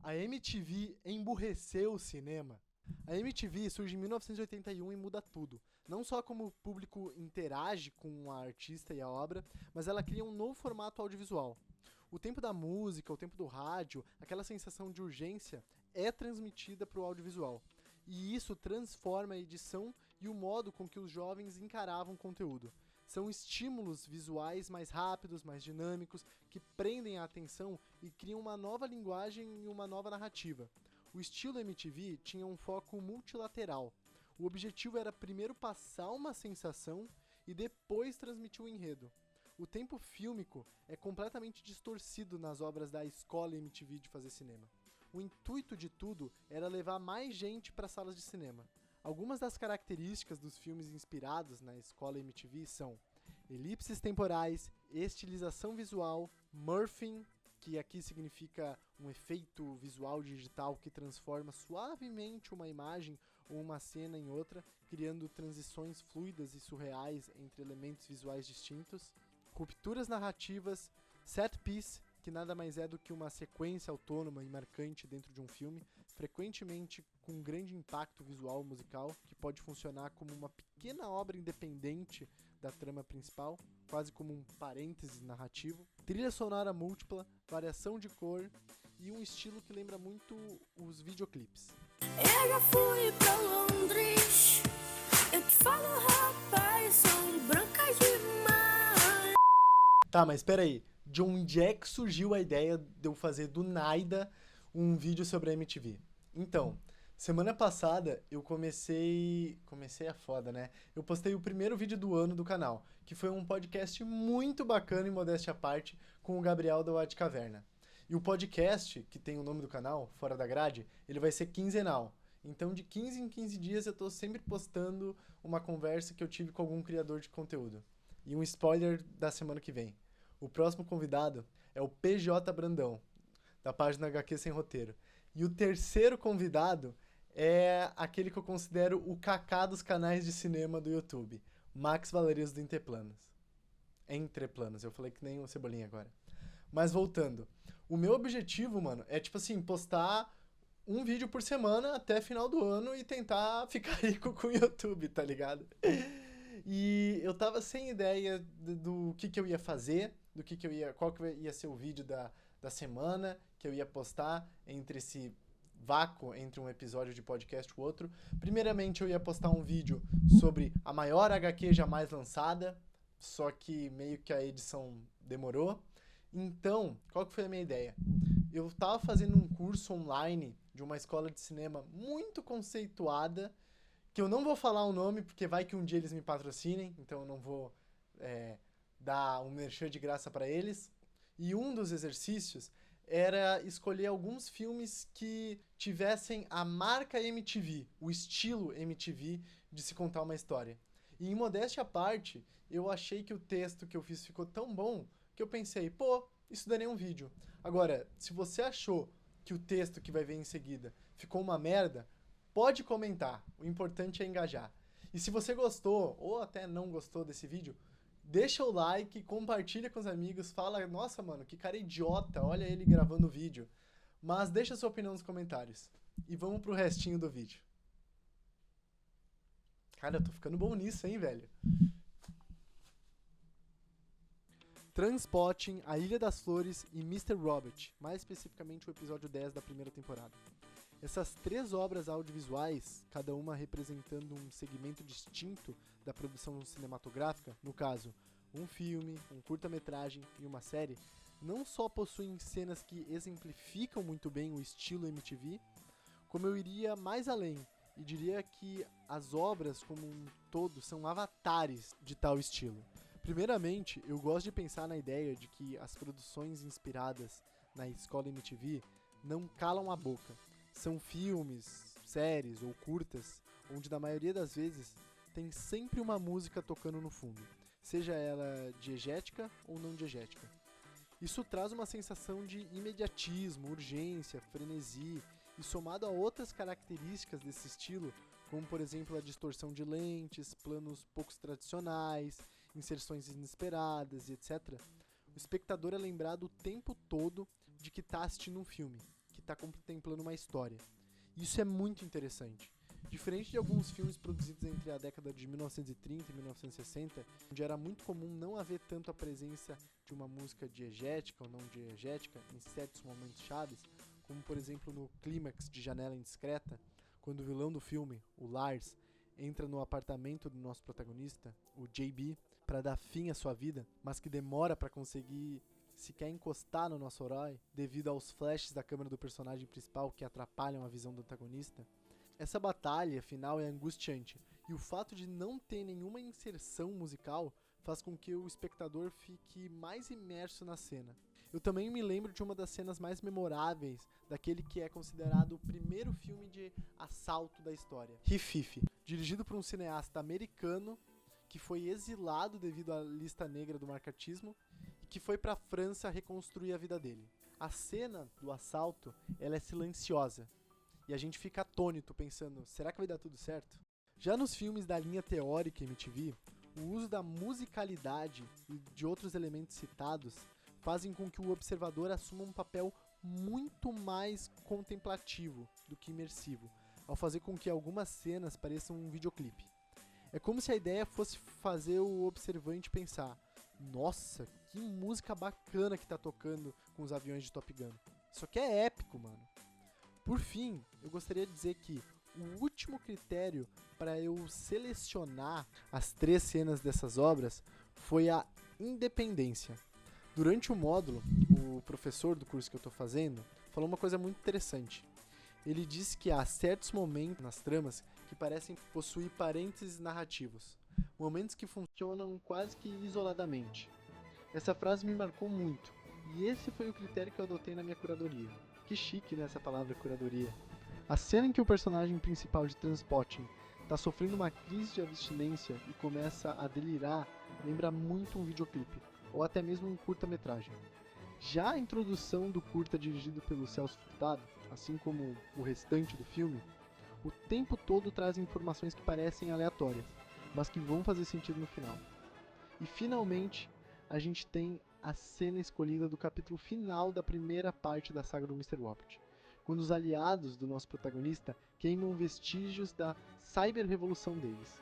A MTV emburreceu o cinema. A MTV surge em 1981 e muda tudo. Não só como o público interage com a artista e a obra, mas ela cria um novo formato audiovisual. O tempo da música, o tempo do rádio, aquela sensação de urgência é transmitida para o audiovisual. E isso transforma a edição e o modo com que os jovens encaravam o conteúdo. São estímulos visuais mais rápidos, mais dinâmicos, que prendem a atenção e criam uma nova linguagem e uma nova narrativa. O estilo MTV tinha um foco multilateral. O objetivo era primeiro passar uma sensação e depois transmitir o enredo. O tempo fílmico é completamente distorcido nas obras da escola MTV de fazer cinema. O intuito de tudo era levar mais gente para salas de cinema. Algumas das características dos filmes inspirados na escola MTV são elipses temporais, estilização visual, morphing, que aqui significa um efeito visual digital que transforma suavemente uma imagem ou uma cena em outra, criando transições fluidas e surreais entre elementos visuais distintos, rupturas narrativas, set piece, que nada mais é do que uma sequência autônoma e marcante dentro de um filme, frequentemente com um grande impacto visual musical, que pode funcionar como uma pequena obra independente da trama principal, quase como um parêntese narrativo, trilha sonora múltipla, variação de cor e um estilo que lembra muito os videoclipes. Eu já fui pra Londres, eu te falo, rapaz, são brancas demais. Tá, mas espera aí. De onde é que surgiu a ideia de eu fazer do nada um vídeo sobre a MTV? Então, semana passada eu comecei a foda, né? Eu postei o primeiro vídeo do ano do canal, que foi um podcast muito bacana e modéstia à parte com o Gabriel da Wad Caverna. E o podcast, que tem o nome do canal, Fora da Grade, ele vai ser quinzenal. Então, de 15 em 15 dias eu tô sempre postando uma conversa que eu tive com algum criador de conteúdo. E um spoiler da semana que vem. O próximo convidado é o PJ Brandão, da página HQ Sem Roteiro. E o terceiro convidado é aquele que eu considero o Kaká dos canais de cinema do YouTube, Max Valerius do Entreplanos. Entreplanos, eu falei que nem o Cebolinha agora. Mas voltando, o meu objetivo, mano, é tipo assim, postar um vídeo por semana até final do ano e tentar ficar rico com o YouTube, tá ligado? E eu tava sem ideia do que eu ia fazer, qual que ia ser o vídeo da semana que eu ia postar entre esse vácuo entre um episódio de podcast e o outro. Primeiramente eu ia postar um vídeo sobre a maior HQ jamais lançada, só que meio que a edição demorou. Então, qual que foi a minha ideia? Eu tava fazendo um curso online de uma escola de cinema muito conceituada, que eu não vou falar o nome, porque vai que um dia eles me patrocinem, então eu não vou dar um merchan de graça para eles. E um dos exercícios era escolher alguns filmes que tivessem a marca MTV, o estilo MTV de se contar uma história. E em modéstia à parte, eu achei que o texto que eu fiz ficou tão bom que eu pensei, pô, isso daria um vídeo. Agora, se você achou que o texto que vai vir em seguida ficou uma merda, pode comentar, o importante é engajar. E se você gostou, ou até não gostou desse vídeo, deixa o like, compartilha com os amigos, fala, nossa, mano, que cara idiota, olha ele gravando o vídeo. Mas deixa sua opinião nos comentários. E vamos pro restinho do vídeo. Cara, eu tô ficando bom nisso, hein, velho? Transpotting, A Ilha das Flores e Mr. Robert, mais especificamente o episódio 10 da primeira temporada. Essas três obras audiovisuais, cada uma representando um segmento distinto da produção cinematográfica, no caso, um filme, um curta-metragem e uma série, não só possuem cenas que exemplificam muito bem o estilo MTV, como eu iria mais além e diria que as obras como um todo são avatares de tal estilo. Primeiramente, eu gosto de pensar na ideia de que as produções inspiradas na escola MTV não calam a boca. São filmes, séries ou curtas, onde na maioria das vezes tem sempre uma música tocando no fundo, seja ela diegética ou não diegética. Isso traz uma sensação de imediatismo, urgência, frenesi, e somado a outras características desse estilo, como por exemplo a distorção de lentes, planos poucos tradicionais, inserções inesperadas e etc., o espectador é lembrado o tempo todo de que está assistindo um filme, que tá contemplando uma história. Isso é muito interessante. Diferente de alguns filmes produzidos entre a década de 1930 e 1960, onde era muito comum não haver tanto a presença de uma música diegética ou não diegética em certos momentos chaves, como por exemplo no clímax de Janela Indiscreta, quando o vilão do filme, o Lars, entra no apartamento do nosso protagonista, o JB, para dar fim à sua vida, mas que demora para conseguir sequer encostar no nosso herói, devido aos flashes da câmera do personagem principal que atrapalham a visão do antagonista. Essa batalha final é angustiante, e o fato de não ter nenhuma inserção musical faz com que o espectador fique mais imerso na cena. Eu também me lembro de uma das cenas mais memoráveis daquele que é considerado o primeiro filme de assalto da história, Rififi, dirigido por um cineasta americano que foi exilado devido à lista negra do marcatismo e que foi para a França reconstruir a vida dele. A cena do assalto, ela é silenciosa e a gente fica atônito pensando, será que vai dar tudo certo? Já nos filmes da linha teórica MTV, o uso da musicalidade e de outros elementos citados fazem com que o observador assuma um papel muito mais contemplativo do que imersivo, ao fazer com que algumas cenas pareçam um videoclipe. É como se a ideia fosse fazer o observante pensar, nossa, que música bacana que tá tocando com os aviões de Top Gun. Isso aqui é épico, mano. Por fim, eu gostaria de dizer que o último critério para eu selecionar as 3 cenas dessas obras foi a independência. Durante o módulo, o professor do curso que eu estou fazendo falou uma coisa muito interessante. Ele disse que há certos momentos nas tramas que parecem possuir parênteses narrativos, momentos que funcionam quase que isoladamente. Essa frase me marcou muito, e esse foi o critério que eu adotei na minha curadoria. Que chique, né, essa palavra curadoria. A cena em que o personagem principal de Trainspotting está sofrendo uma crise de abstinência e começa a delirar lembra muito um videoclipe, ou até mesmo um curta-metragem. Já a introdução do curta dirigido pelo Celso Furtado, assim como o restante do filme, o tempo todo traz informações que parecem aleatórias, mas que vão fazer sentido no final. E finalmente, a gente tem a cena escolhida do capítulo final da primeira parte da saga do Mr. Wobbit, quando os aliados do nosso protagonista queimam vestígios da cyber-revolução deles.